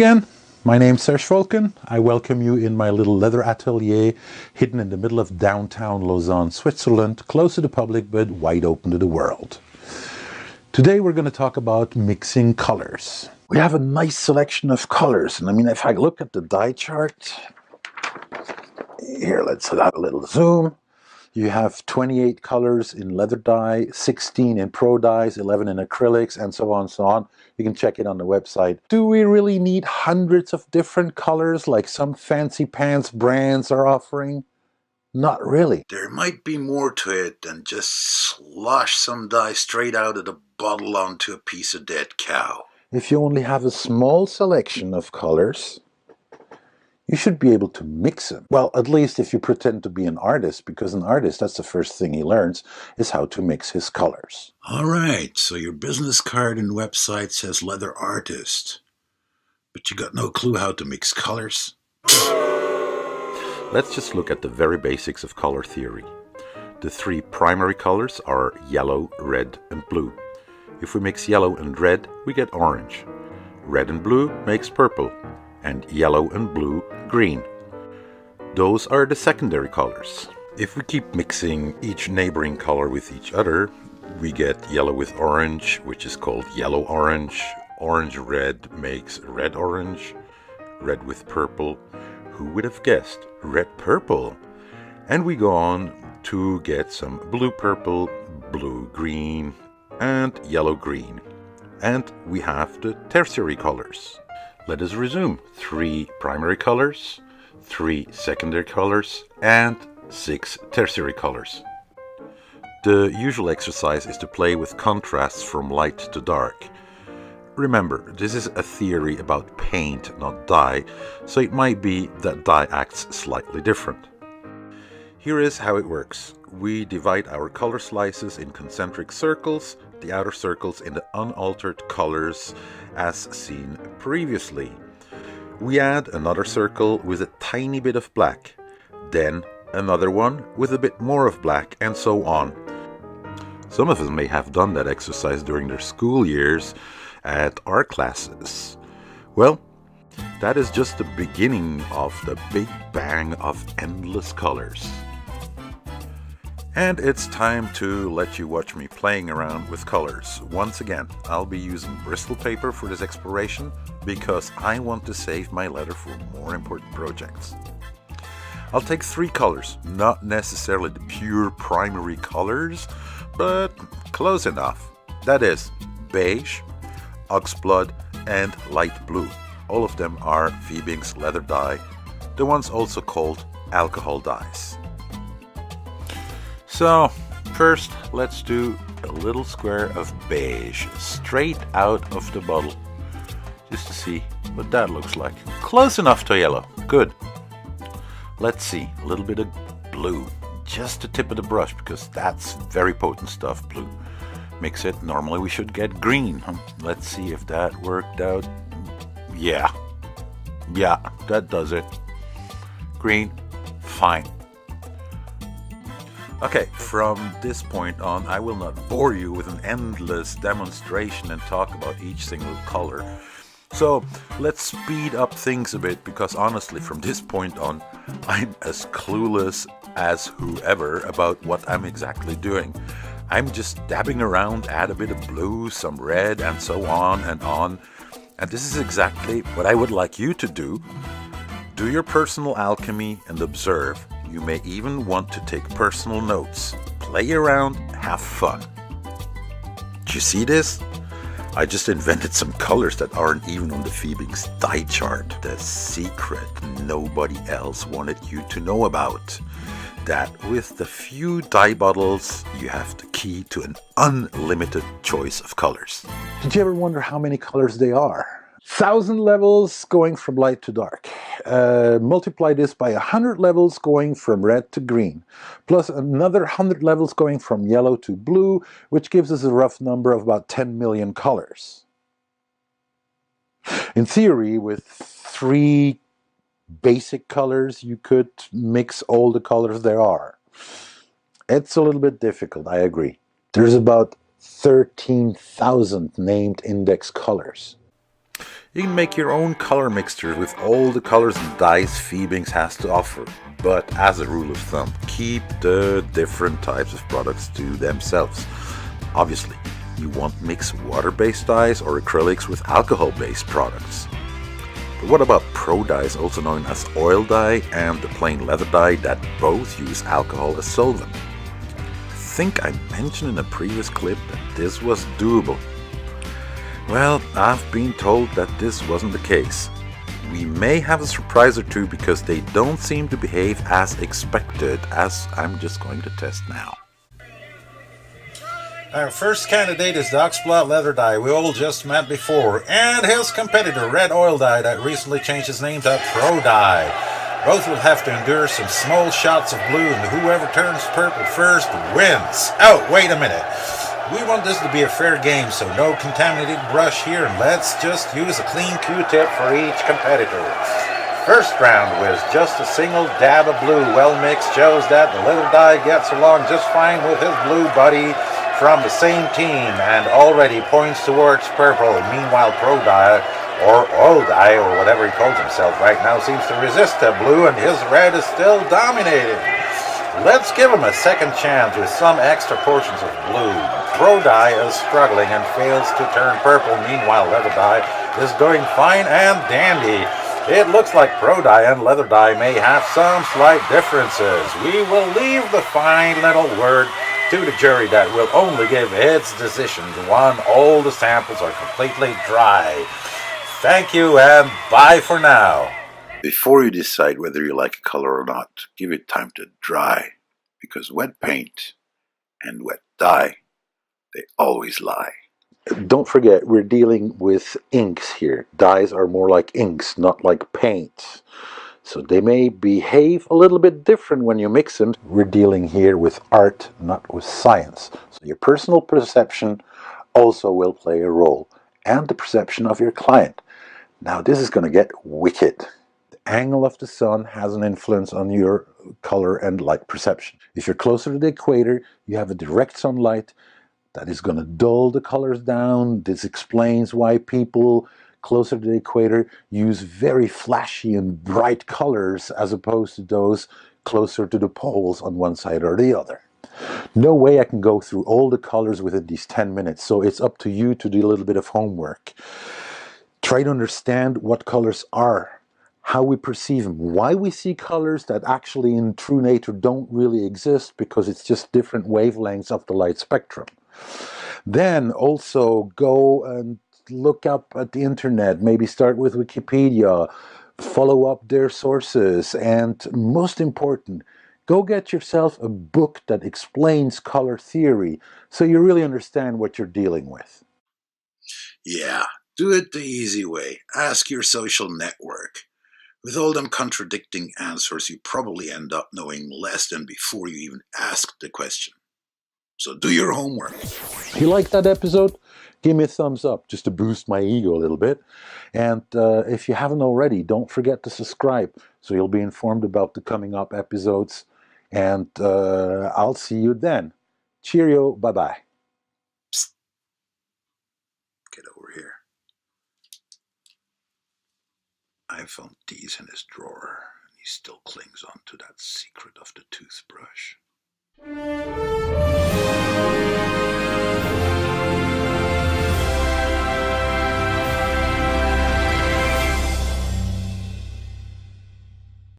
again. My name's Serge Volken. I welcome you in my little leather atelier hidden in the middle of downtown Lausanne, Switzerland, close to the public but wide open to the world. Today we're going to talk about mixing colors. We have a nice selection of colors, and I mean, if I look at the dye chart, here, let's have a little zoom. You have 28 colors in leather dye, 16 in pro dyes, 11 in acrylics, and so on and so on. You can check it on the website. Do we really need hundreds of different colors like some fancy pants brands are offering? Not really. There might be more to it than just slosh some dye straight out of the bottle onto a piece of dead cow. If you only have a small selection of colors, you should be able to mix them. Well, at least if you pretend to be an artist, because an artist, that's the first thing he learns, is how to mix his colors. All right, so your business card and website says leather artist, but you got no clue how to mix colors? Let's just look at the very basics of color theory. The three primary colors are yellow, red, and blue. If we mix yellow and red, we get orange. Red and blue makes purple, and yellow and blue green. Those are the secondary colors. If we keep mixing each neighboring color with each other, we get yellow with orange, which is called yellow orange. Orange red makes red orange. Red with purple, who would have guessed? Red purple. And we go on to get some blue purple, blue green, and yellow green. And we have the tertiary colors. Let us resume. 3 primary colors, 3 secondary colors, and 6 tertiary colors. The usual exercise is to play with contrasts from light to dark. Remember, this is a theory about paint, not dye, so it might be that dye acts slightly different. Here is how it works. We divide our color slices in concentric circles, the outer circles in the unaltered colors as seen previously. We add another circle with a tiny bit of black, then another one with a bit more of black, and so on. Some of us may have done that exercise during their school years at art classes. Well, that is just the beginning of the big bang of endless colors. And it's time to let you watch me playing around with colors. Once again, I'll be using Bristol paper for this exploration because I want to save my leather for more important projects. I'll take 3 colors, not necessarily the pure primary colors, but close enough. That is beige, oxblood, and light blue. All of them are Fiebing's leather dye, the ones also called alcohol dyes. So, first let's do a little square of beige straight out of the bottle, just to see what that looks like. Close enough to yellow, good. Let's see, a little bit of blue, just the tip of the brush, because that's very potent stuff, blue. Mix it, normally we should get green. Let's see if that worked out. Yeah, that does it. Green, fine. Okay, from this point on, I will not bore you with an endless demonstration and talk about each single color. So let's speed up things a bit, because honestly, from this point on, I'm as clueless as whoever about what I'm exactly doing. I'm just dabbing around, add a bit of blue, some red, and so on and on. And this is exactly what I would like you to do. Do your personal alchemy and observe. You may even want to take personal notes. Play around, have fun. Did you see this? I just invented some colors that aren't even on the Fiebing's dye chart. The secret nobody else wanted you to know about. That with the few dye bottles, you have the key to an unlimited choice of colors. Did you ever wonder how many colors there are? 1,000 levels going from light to dark. Multiply this by 100 levels going from red to green, plus another 100 levels going from yellow to blue, which gives us a rough number of about 10 million colors. In theory, with 3 basic colors, you could mix all the colors there are. It's a little bit difficult, I agree. There's about 13,000 named index colors. You can make your own color mixture with all the colors and dyes Phoebings has to offer. But as a rule of thumb, keep the different types of products to themselves. Obviously, you won't mix water-based dyes or acrylics with alcohol-based products. But what about pro dyes, also known as oil dye, and the plain leather dye that both use alcohol as solvent? I think I mentioned in a previous clip that this was doable. Well, I've been told that this wasn't the case. We may have a surprise or two because they don't seem to behave as expected, as I'm just going to test now. Our first candidate is the Oxblot leather dye we all just met before, and his competitor, red oil dye, that recently changed his name to Pro Dye. Both will have to endure some small shots of blue, and whoever turns purple first wins. Oh, wait a minute. We want this to be a fair game, so no contaminated brush here, and let's just use a clean Q-tip for each competitor. First round was just a single dab of blue, well mixed, shows that the leather dye gets along just fine with his blue buddy from the same team and already points towards purple. Meanwhile, Pro Dye, or Oil Dye, or whatever he calls himself right now, seems to resist the blue, and his red is still dominating. Let's give him a second chance with some extra portions of blue. Pro Dye is struggling and fails to turn purple. Meanwhile, Leather Dye is doing fine and dandy. It looks like Pro Dye and Leather Dye may have some slight differences. We will leave the fine little word to the jury that will only give its decision when all the samples are completely dry. Thank you and bye for now. Before you decide whether you like a color or not, give it time to dry, because wet paint and wet dye, they always lie. Don't forget, we're dealing with inks here. Dyes are more like inks, not like paint. So they may behave a little bit different when you mix them. We're dealing here with art, not with science. So your personal perception also will play a role, and the perception of your client. Now this is going to get wicked. The angle of the sun has an influence on your color and light perception. If you're closer to the equator, you have a direct sunlight that is going to dull the colors down. This explains why people closer to the equator use very flashy and bright colors as opposed to those closer to the poles on one side or the other. No way I can go through all the colors within these 10 minutes, so it's up to you to do a little bit of homework. Try to understand what colors are, how we perceive them, why we see colors that actually in true nature don't really exist because it's just different wavelengths of the light spectrum. Then also go and look up at the internet, maybe start with Wikipedia, follow up their sources, and most important, go get yourself a book that explains color theory so you really understand what you're dealing with. Yeah, do it the easy way. Ask your social network. With all them contradicting answers, you probably end up knowing less than before you even asked the question. So do your homework. If you like that episode, give me a thumbs up just to boost my ego a little bit. And if you haven't already, don't forget to subscribe so you'll be informed about the coming up episodes. And I'll see you then. Cheerio. Bye-bye. Psst. Get over here. I found these in his drawer, and he still clings on to that secret of the toothbrush.